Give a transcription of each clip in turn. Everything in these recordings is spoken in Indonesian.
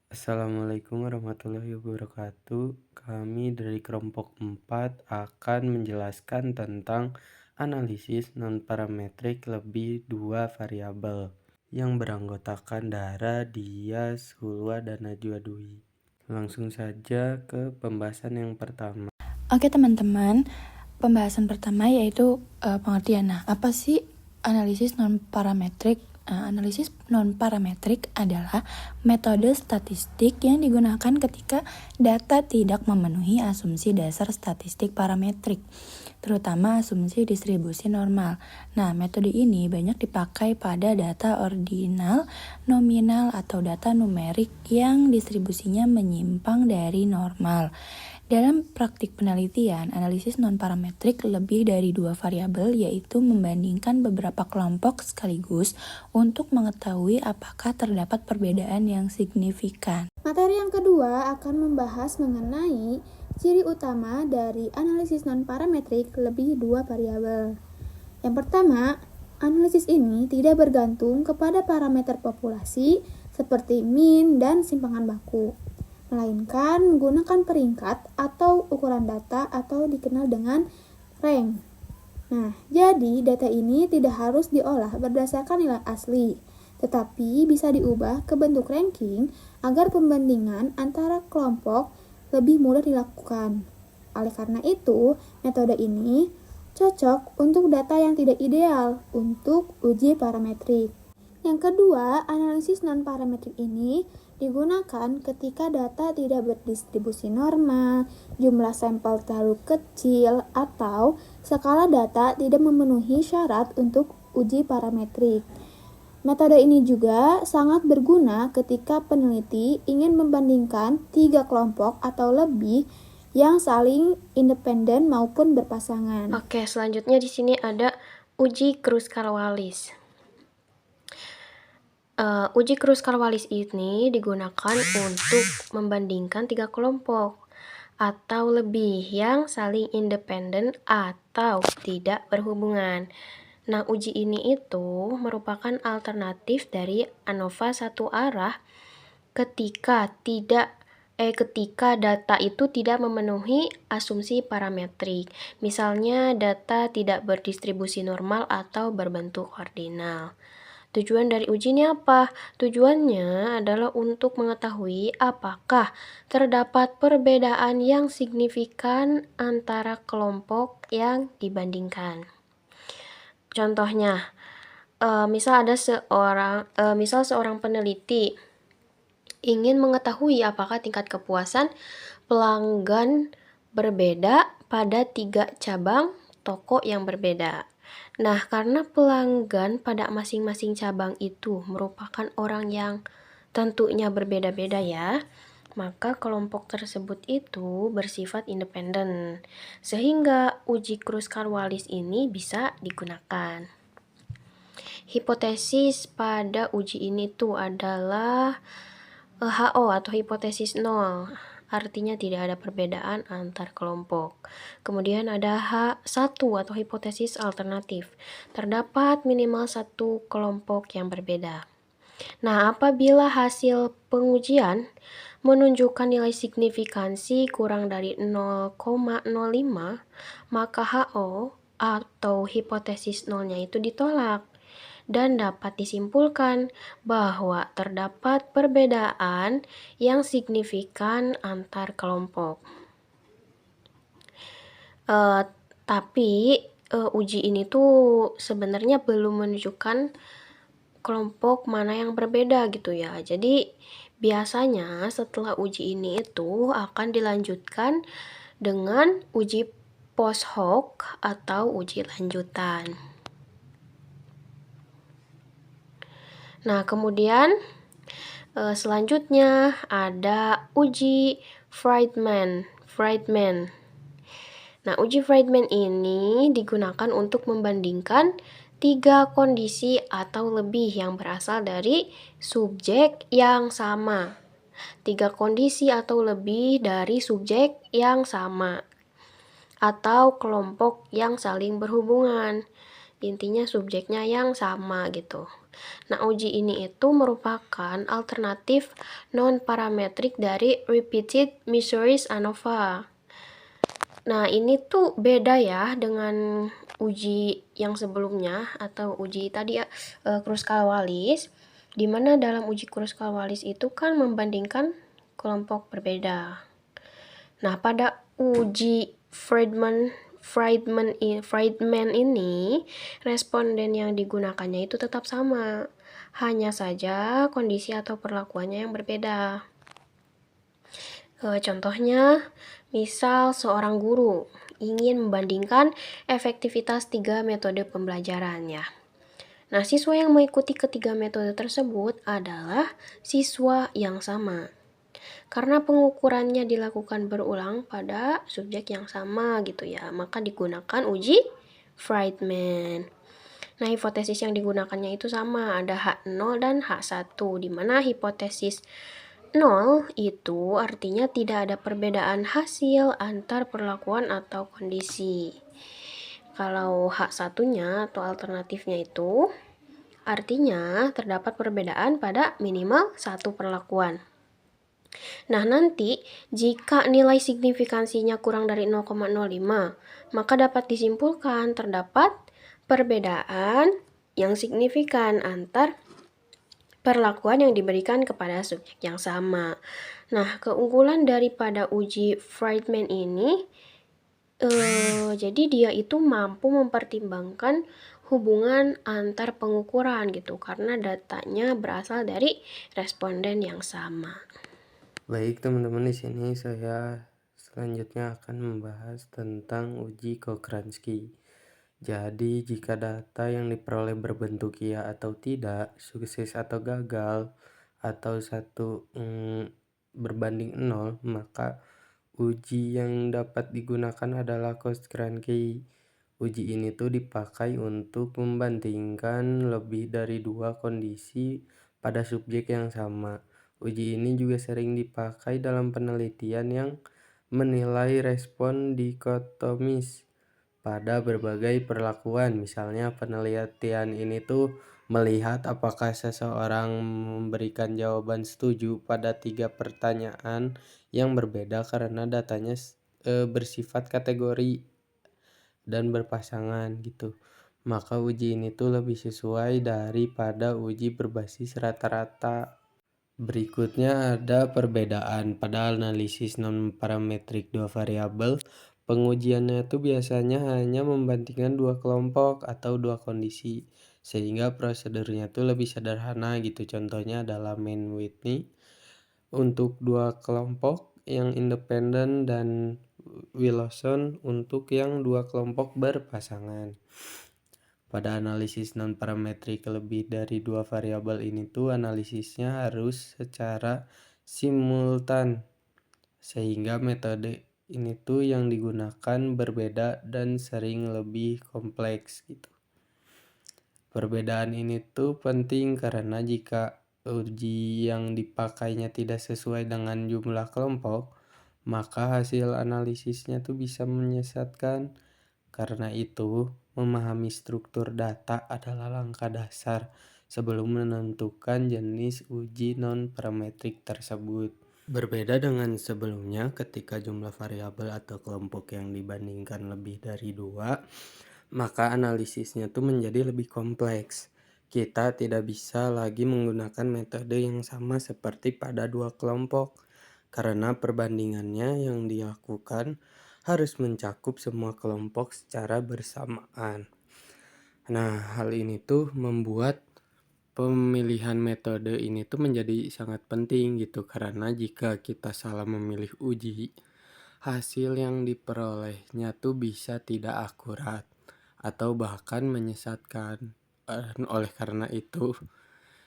Assalamualaikum warahmatullahi wabarakatuh. Kami dari kelompok 4 akan menjelaskan tentang analisis non-parametrik lebih dua variabel yang beranggotakan Dara, Dias, Hulwa, dan Najwa Dwi. Langsung saja ke pembahasan yang pertama. Oke teman-teman, pembahasan pertama yaitu pengertian. Nah, apa sih analisis non-parametrik? Analisis non-parametrik adalah metode statistik yang digunakan ketika data tidak memenuhi asumsi dasar statistik parametrik, terutama asumsi distribusi normal. Nah, metode ini banyak dipakai pada data ordinal, nominal, atau data numerik yang distribusinya menyimpang dari normal. Dalam praktik penelitian, analisis non-parametrik lebih dari dua variabel, yaitu membandingkan beberapa kelompok sekaligus untuk mengetahui apakah terdapat perbedaan yang signifikan. Materi yang kedua akan membahas mengenai ciri utama dari analisis non-parametrik lebih dua variabel. Yang pertama, analisis ini tidak bergantung kepada parameter populasi seperti mean dan simpangan baku, melainkan menggunakan peringkat atau ukuran data atau dikenal dengan rank. Nah, jadi data ini tidak harus diolah berdasarkan nilai asli, tetapi bisa diubah ke bentuk ranking agar pembandingan antara kelompok lebih mudah dilakukan. Oleh karena itu, metode ini cocok untuk data yang tidak ideal untuk uji parametrik. Yang kedua, analisis non-parametrik ini digunakan ketika data tidak berdistribusi normal, jumlah sampel terlalu kecil, atau skala data tidak memenuhi syarat untuk uji parametrik. Metode ini juga sangat berguna ketika peneliti ingin membandingkan 3 kelompok atau lebih yang saling independen maupun berpasangan. Oke, selanjutnya di sini ada uji Kruskal-Wallis. Uji Kruskal-Wallis ini digunakan untuk membandingkan 3 kelompok atau lebih yang saling independen atau tidak berhubungan. Nah, uji ini itu merupakan alternatif dari ANOVA satu arah ketika data itu tidak memenuhi asumsi parametrik. Misalnya data tidak berdistribusi normal atau berbentuk ordinal. Tujuan dari uji ini apa? Tujuannya adalah untuk mengetahui apakah terdapat perbedaan yang signifikan antara kelompok yang dibandingkan. Contohnya, misal seorang peneliti ingin mengetahui apakah tingkat kepuasan pelanggan berbeda pada 3 cabang toko yang berbeda. Nah, karena pelanggan pada masing-masing cabang itu merupakan orang yang tentunya berbeda-beda ya, maka kelompok tersebut itu bersifat independen, sehingga uji Kruskal-Wallis ini bisa digunakan. Hipotesis pada uji ini tuh adalah HO atau hipotesis nol, artinya tidak ada perbedaan antar kelompok. Kemudian ada H1 atau hipotesis alternatif, terdapat minimal satu kelompok yang berbeda. Nah, apabila hasil pengujian menunjukkan nilai signifikansi kurang dari 0,05, maka HO atau hipotesis nolnya itu ditolak. Dan dapat disimpulkan bahwa terdapat perbedaan yang signifikan antar kelompok. Tapi uji ini tuh sebenarnya belum menunjukkan kelompok mana yang berbeda gitu ya. Jadi biasanya setelah uji ini itu akan dilanjutkan dengan uji post hoc atau uji lanjutan. Nah, kemudian selanjutnya ada uji Friedman. Nah, uji Friedman ini digunakan untuk membandingkan 3 kondisi atau lebih yang berasal dari subjek yang sama. 3 kondisi atau lebih dari subjek yang sama atau kelompok yang saling berhubungan. intinya subjeknya yang sama gitu. Nah, uji ini itu merupakan alternatif non-parametrik dari repeated mysteries ANOVA. Nah, ini tuh beda ya dengan uji yang sebelumnya atau uji tadi ya, Kruskal-Wallis, di mana dalam uji Kruskal-Wallis itu kan membandingkan kelompok berbeda. Nah, pada uji Friedman ini, responden yang digunakannya itu tetap sama, hanya saja kondisi atau perlakuannya yang berbeda. Contohnya, misal seorang guru ingin membandingkan efektivitas 3 metode pembelajarannya. Nah, siswa yang mengikuti ketiga metode tersebut adalah siswa yang sama. Karena pengukurannya dilakukan berulang pada subjek yang sama gitu ya, maka digunakan uji Friedman. Nah, hipotesis yang digunakannya itu sama, ada H0 dan H1, di mana hipotesis 0 itu artinya tidak ada perbedaan hasil antar perlakuan atau kondisi. Kalau H1-nya atau alternatifnya itu artinya terdapat perbedaan pada minimal satu perlakuan. Nah, nanti jika nilai signifikansinya kurang dari 0,05, maka dapat disimpulkan terdapat perbedaan yang signifikan antar perlakuan yang diberikan kepada subjek yang sama. Nah, keunggulan daripada uji Friedman ini, jadi dia itu mampu mempertimbangkan hubungan antar pengukuran gitu, karena datanya berasal dari responden yang sama. Baik teman-teman, di sini saya selanjutnya akan membahas tentang uji Kokransky. Jadi jika data yang diperoleh berbentuk iya atau tidak, sukses atau gagal, atau satu berbanding 0, maka uji yang dapat digunakan adalah Kokransky. Uji ini tuh dipakai untuk membandingkan lebih dari dua kondisi pada subjek yang sama. Uji ini juga sering dipakai dalam penelitian yang menilai respon dikotomis pada berbagai perlakuan. Misalnya penelitian ini tuh melihat apakah seseorang memberikan jawaban setuju pada 3 pertanyaan yang berbeda karena datanya bersifat kategori dan berpasangan gitu. Maka uji ini tuh lebih sesuai daripada uji berbasis rata-rata. Berikutnya ada perbedaan pada analisis non-parametrik dua variabel. Pengujiannya itu biasanya hanya membandingkan dua kelompok atau dua kondisi, sehingga prosedurnya itu lebih sederhana gitu. Contohnya adalah Mann-Whitney untuk dua kelompok yang independen dan Wilson untuk yang dua kelompok berpasangan. Pada analisis non-parametrik lebih dari dua variabel ini tuh analisisnya harus secara simultan, sehingga metode ini tuh yang digunakan berbeda dan sering lebih kompleks gitu. Perbedaan ini tuh penting karena jika uji yang dipakainya tidak sesuai dengan jumlah kelompok, maka hasil analisisnya tuh bisa menyesatkan. Karena itu, memahami struktur data adalah langkah dasar sebelum menentukan jenis uji non-parametrik tersebut. Berbeda dengan sebelumnya, ketika jumlah variabel atau kelompok yang dibandingkan lebih dari 2, maka analisisnya tuh menjadi lebih kompleks. Kita tidak bisa lagi menggunakan metode yang sama seperti pada dua kelompok, karena perbandingannya yang dilakukan harus mencakup semua kelompok secara bersamaan. Nah, hal ini tuh membuat pemilihan metode ini tuh menjadi sangat penting gitu, karena jika kita salah memilih uji, hasil yang diperolehnya tuh bisa tidak akurat atau bahkan menyesatkan. Oleh karena itu,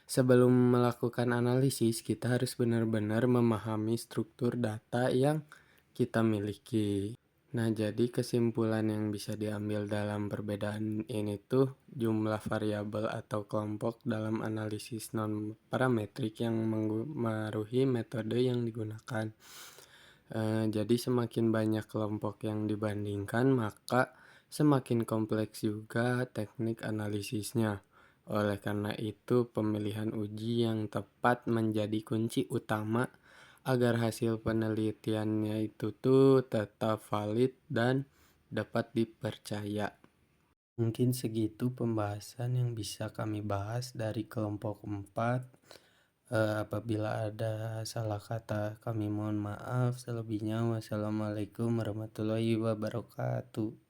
sebelum melakukan analisis, kita harus benar-benar memahami struktur data yang kita miliki. Nah, jadi kesimpulan yang bisa diambil dalam perbedaan ini tuh jumlah variabel atau kelompok dalam analisis non-parametrik yang mengaruhi metode yang digunakan. Jadi semakin banyak kelompok yang dibandingkan, maka Semakin kompleks juga teknik analisisnya. Oleh karena itu, pemilihan uji yang tepat menjadi kunci utama agar hasil penelitiannya itu tuh tetap valid dan dapat dipercaya. Mungkin segitu pembahasan yang bisa kami bahas dari kelompok 4. Apabila ada salah kata kami mohon maaf. Selebihnya wassalamualaikum warahmatullahi wabarakatuh.